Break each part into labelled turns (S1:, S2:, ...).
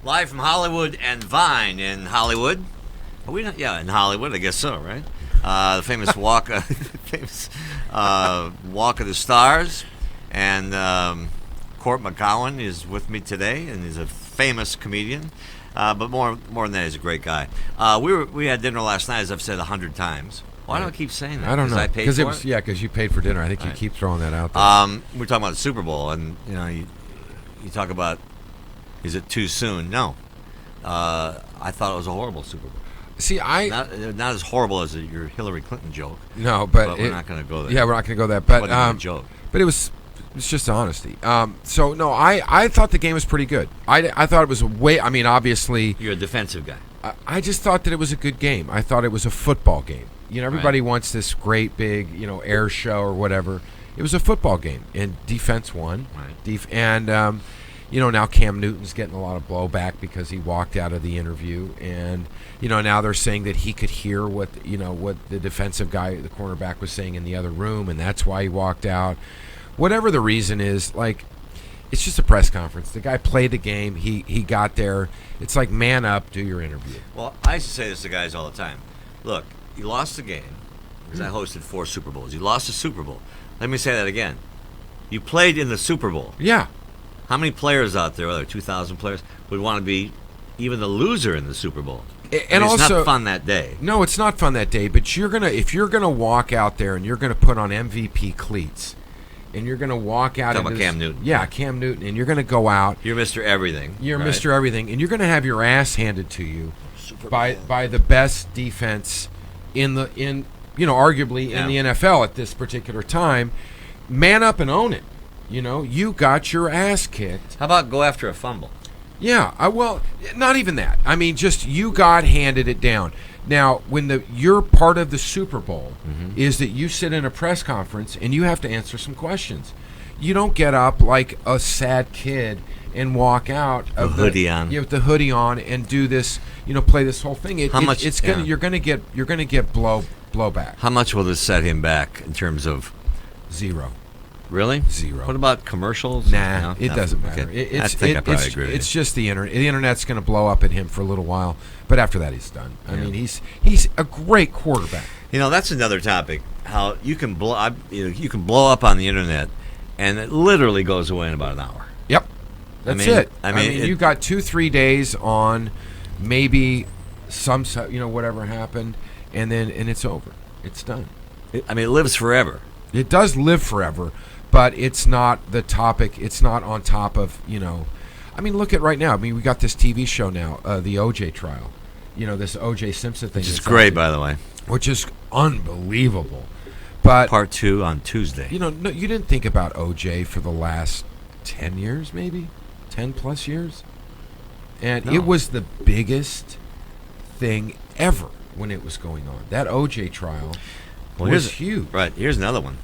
S1: Live from Hollywood and Vine in Hollywood. Are we not? Yeah, in Hollywood, I guess so, right? The famous Walk of the Stars. And Court McGowan is with me today, and he's a famous comedian. But more than that, he's a great guy. We had dinner last night, as I've said 100 times. Why do I keep saying that?
S2: I don't know.
S1: Because
S2: Because you paid for dinner. I think you keep throwing that out there.
S1: We're talking about the Super Bowl, and you talk about, is it too soon? No. I thought it was a horrible Super Bowl.
S2: See,
S1: not as horrible as your Hillary Clinton joke.
S2: No, but
S1: we're not going to go there.
S2: Yeah, we're not going to go there. But
S1: a joke.
S2: But it's just honesty. So no, I thought the game was pretty good. I thought it was obviously
S1: you're a defensive guy.
S2: I just thought that it was a good game. I thought it was a football game. Everybody wants this great big, air show or whatever. It was a football game, and defense won.
S1: Right.
S2: Now Cam Newton's getting a lot of blowback because he walked out of the interview, and now they're saying that he could hear what the defensive guy, the cornerback, was saying in the other room, and that's why he walked out. Whatever the reason is, it's just a press conference. The guy played the game. He got there. It's like, man up, do your interview.
S1: Well, I used to say this to guys all the time. Look, you lost the game because I hosted 4 Super Bowls. You lost the Super Bowl. Let me say that again. You played in the Super Bowl.
S2: Yeah.
S1: How many players out there, other 2,000 players, would want to be even the loser in the Super Bowl?
S2: And
S1: it's
S2: also,
S1: not fun that day.
S2: No, it's not fun that day. But if you're gonna walk out there and you're gonna put on MVP cleats, and you're gonna walk out.
S1: Talking about Cam Newton.
S2: Yeah, Cam Newton, and you're gonna go out.
S1: You're Mr. Everything.
S2: You're
S1: right?
S2: Mr. Everything, and you're gonna have your ass handed to you by the best defense arguably in the NFL at this particular time. Man up and own it. You got your ass kicked.
S1: How about go after a fumble?
S2: Yeah, not even that. Just you got handed it down. Now, when you're part of the Super Bowl, is that you sit in a press conference and you have to answer some questions. You don't get up like a sad kid and walk out of
S1: with the
S2: hoodie on and do this. Play this whole thing. You're gonna get blowback.
S1: How much will this set him back in terms of
S2: 0?
S1: Really?
S2: 0.
S1: What about commercials?
S2: Nah, it doesn't matter.
S1: Okay. I think I probably agree with you.
S2: It's just the internet. The internet's going to blow up at him for a little while, but after that, he's done. He's a great quarterback.
S1: That's another topic. How you can blow up on the internet, and it literally goes away in about an hour.
S2: Yep, that's it. You've got 2-3 days on, maybe some whatever happened, and it's over. It's done.
S1: It lives forever.
S2: It does live forever. But it's not the topic. It's not on top of, look at right now. We got this TV show now, the O.J. trial. This O.J. Simpson thing.
S1: Which is great, by the way.
S2: Which is unbelievable. But
S1: Part 2 on Tuesday.
S2: No, you didn't think about O.J. for the last 10 years, maybe? 10 plus years? And It was the biggest thing ever when it was going on. That O.J. trial was huge.
S1: Right. Here's another one.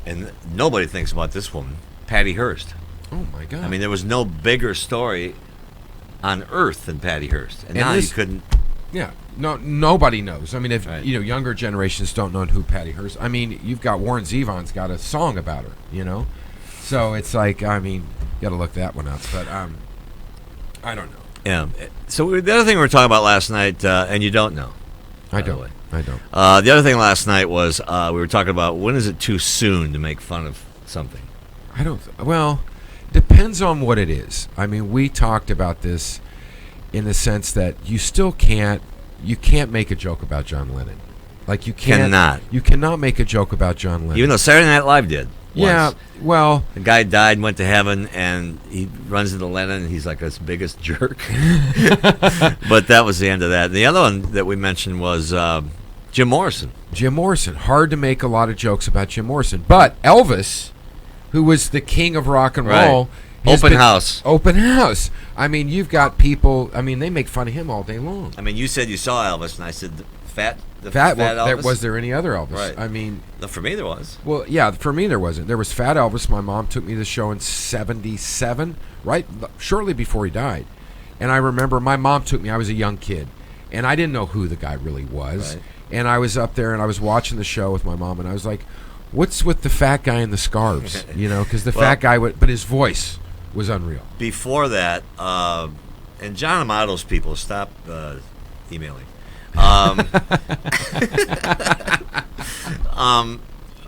S1: And nobody thinks about this woman, Patty Hearst.
S2: Oh, my God.
S1: There was no bigger story on earth than Patty Hearst. And now you couldn't...
S2: Yeah. No, nobody knows. Younger generations don't know who Patty Hearst... you've got Warren Zevon's got a song about her, So it's like, got to look that one up. But I don't know.
S1: Yeah. So the other thing we were talking about last night, and you don't know.
S2: I don't.
S1: The other thing last night was we were talking about when is it too soon to make fun of something?
S2: Depends on what it is. We talked about this in the sense that you can't make a joke about John Lennon. You cannot make a joke about John Lennon.
S1: Even though Saturday Night Live did.
S2: Yeah,
S1: well... The guy died and went to heaven, and he runs into Lennon, and he's like his biggest jerk. But that was the end of that. And the other one that we mentioned was Jim Morrison.
S2: Jim Morrison. Hard to make a lot of jokes about Jim Morrison. But Elvis, who was the king of rock and roll...
S1: Open house.
S2: You've got people... they make fun of him all day long.
S1: You said you saw Elvis, and I said... Fat
S2: Elvis? Was there any other Elvis?
S1: Right. For me there was.
S2: Well, yeah, for me there wasn't. There was Fat Elvis. My mom took me to the show in 1977, right shortly before he died. And I remember my mom took me. I was a young kid, and I didn't know who the guy really was.
S1: Right.
S2: And I was up there, and I was watching the show with my mom, and I was like, "What's with the fat guy in the scarves?" Because the fat guy but his voice was unreal.
S1: Before that, And John Amato's people, stop emailing. Um,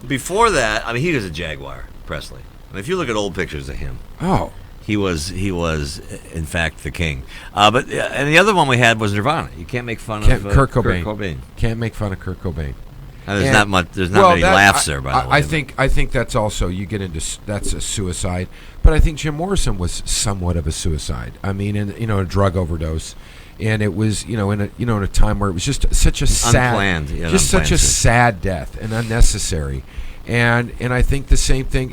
S1: before that, I mean, he was a Jaguar, Presley. I mean, if you look at old pictures of him,
S2: Oh,
S1: he was in fact the king. But and the other one we had was Nirvana. You can't make fun of
S2: Kurt Cobain. Can't make fun of Kurt Cobain.
S1: There's
S2: And-
S1: not much. There's not many laughs there. By the way,
S2: I think that's also you get into that's a suicide. But I think Jim Morrison was somewhat of a suicide. I mean, a drug overdose, and it was in a time where it was just such a sad,
S1: Unplanned, yeah,
S2: just such a
S1: unplanned.
S2: sad death and unnecessary. And I think the same thing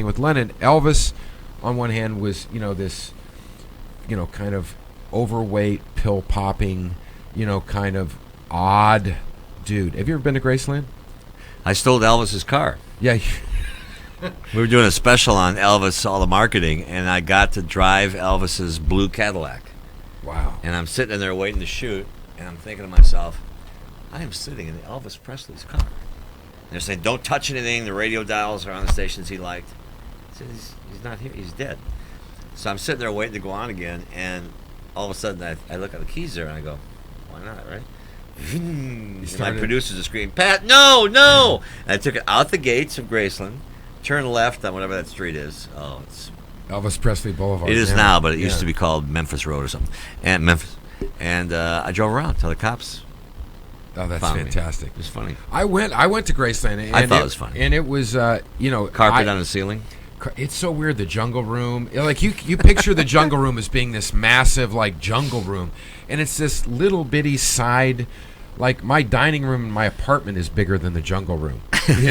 S2: with Lennon. Elvis, on one hand, was this kind of overweight, pill popping, kind of odd dude. Have you ever been to Graceland?
S1: I stole Elvis's car.
S2: Yeah.
S1: We were doing a special on Elvis, all the marketing, and I got to drive Elvis's blue Cadillac.
S2: Wow.
S1: And I'm sitting in there waiting to shoot, and I'm thinking to myself, I am sitting in Elvis Presley's car. And they're saying, don't touch anything. The radio dials are on the stations he liked. I said, he's not here. He's dead. So I'm sitting there waiting to go on again, and all of a sudden I look at the keys there, and I go, why not, right? And my producers are screaming, Pat, no! And I took it out the gates of Graceland, turned left on whatever that street is. Oh, it's
S2: Elvis Presley Boulevard.
S1: it is
S2: yeah.
S1: now, but it used
S2: Yeah.
S1: to be called Memphis Road or something. And Memphis. And I drove around till the cops
S2: Oh, that's
S1: found me.
S2: fantastic.
S1: It was funny.
S2: I went to Graceland. And
S1: I thought it was funny.
S2: And it was,
S1: Carpet on the ceiling.
S2: It's so weird, the jungle room. Like, you picture the jungle room as being this massive, like, jungle room. And it's this little bitty side, like, my dining room in my apartment is bigger than the jungle room. And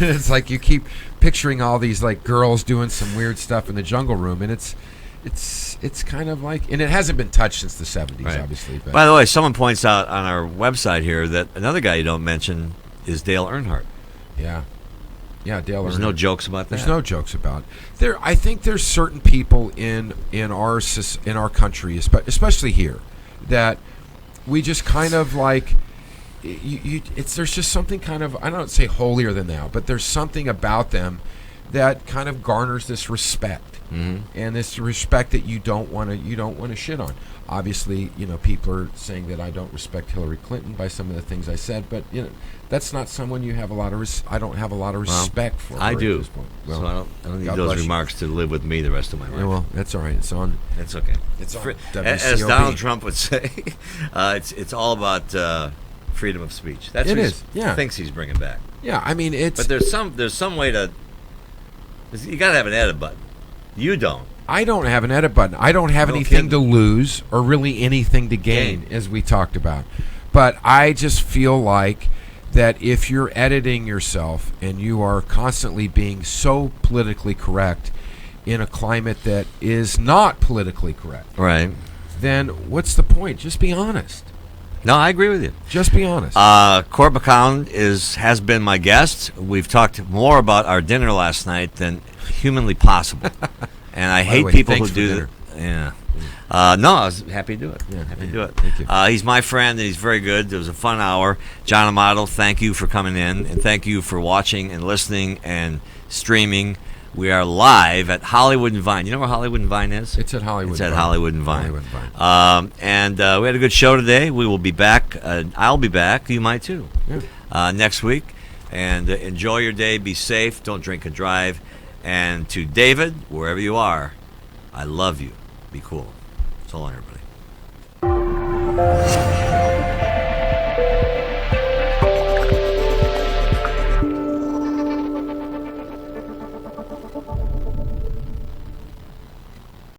S2: it's like you keep picturing all these, like, girls doing some weird stuff in the jungle room. And it's kind of like, and it hasn't been touched since the 70s,
S1: Right.
S2: obviously. But
S1: By the way, someone points out on our website here that another guy you don't mention is Dale Earnhardt.
S2: yeah. Yeah, Dale
S1: There's
S2: Earnhardt.
S1: no jokes about that.
S2: There's no jokes about it. I think there's certain people in our country, especially here, that we just kind of like. There's just something kind of, I don't say holier than thou, but there's something about them that kind of garners this respect, and this respect that you don't want to shit on. Obviously, people are saying that I don't respect Hillary Clinton by some of the things I said, but that's not someone you have a lot of. I don't have a lot of respect for.
S1: I
S2: her
S1: do.
S2: At this point. Well,
S1: So I don't need
S2: God
S1: those
S2: bless you.
S1: remarks to live with me the rest of my life.
S2: Yeah, well, that's all right. It's on.
S1: It's okay.
S2: It's on
S1: As
S2: WCOB.
S1: Donald Trump would say, it's all about freedom of speech. That's
S2: It
S1: what
S2: is, yeah.
S1: thinks he's bringing back.
S2: Yeah, I mean it's.
S1: But there's some way to. You got to have an edit button. You don't.
S2: I don't have an edit button. I don't have
S1: No
S2: anything
S1: kidding.
S2: to lose or really anything to gain, as we talked about. But I just feel like that if you're editing yourself and you are constantly being so politically correct in a climate that is not politically correct,
S1: Right.
S2: then what's the point? Just be honest.
S1: No, I agree with you.
S2: Just be honest.
S1: Court McCown has been my guest. We've talked more about our dinner last night than humanly possible, and I
S2: By the
S1: hate
S2: way,
S1: people who
S2: thanks for
S1: do
S2: dinner.
S1: that. Yeah. No, I was happy to do it.
S2: Yeah,
S1: happy to
S2: yeah,
S1: do it.
S2: thank you.
S1: He's my friend, and he's very good. It was a fun hour. John Amato, thank you for coming in, and thank you for watching and listening and streaming. We are live at Hollywood and Vine. You know where Hollywood and Vine is?
S2: It's at Hollywood.
S1: It's at
S2: Vine.
S1: Hollywood and Vine.
S2: Hollywood and Vine.
S1: And we had a good show today. We will be back. I'll be back. You might too.
S2: Yeah.
S1: Next week. And enjoy your day. Be safe. Don't drink and drive. And to David, wherever you are, I love you. Be cool. So long, everybody.